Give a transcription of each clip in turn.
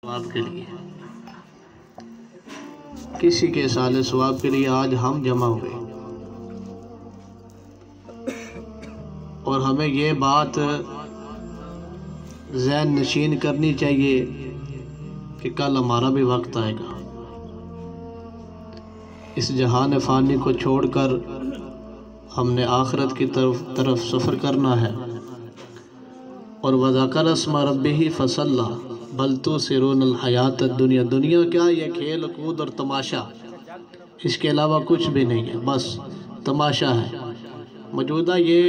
आपके लिए, किसी के साले सवाब के लिए आज हम जमा हुए और हमें ये बात ज़हन नशीन करनी चाहिए कि कल हमारा भी वक्त आएगा। इस जहान फ़ानी को छोड़कर हमने आखिरत की तरफ सफ़र करना है। और वज़कर अस्मा रब्बिही फसल्ला बल तुसिरून हयात दुनिया, दुनिया क्या, ये खेल कूद और तमाशा, इसके अलावा कुछ भी नहीं है, बस तमाशा है। मौजूदा ये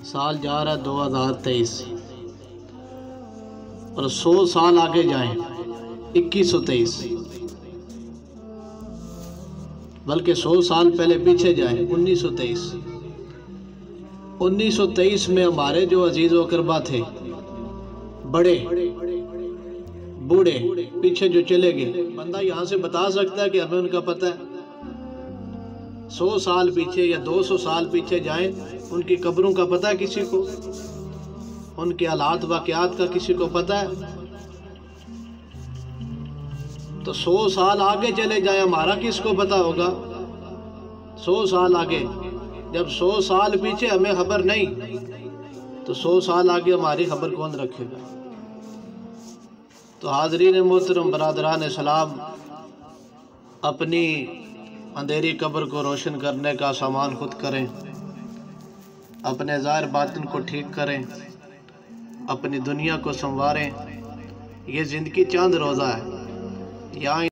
साल जा रहा है 2023 और 100 साल आगे जाएं 2123, बल्कि 100 साल पहले पीछे जाएं 1923। 1923 में हमारे जो अजीज़ व अक़रबा थे, बड़े बूढ़े पीछे जो चले गए, बंदा यहाँ से बता सकता है कि हमें उनका पता है? 100 साल पीछे या 200 साल पीछे जाएं, उनकी कब्रों का पता है किसी को? उनके हालात वाक़यात का किसी को पता है? तो 100 साल आगे चले जाएं, हमारा किसको पता होगा? 100 साल आगे, जब 100 साल पीछे हमें खबर नहीं, तो 100 साल आगे हमारी खबर कौन रखेगा? तो हाज़रीन मोहतरम बरादरान इस्लाम, अपनी अंधेरी कब्र को रोशन करने का सामान खुद करें, अपने ज़ाहिर बातिन को ठीक करें, अपनी दुनिया को संवारें। ये ज़िंदगी चांद रोज़ा है, यहाँ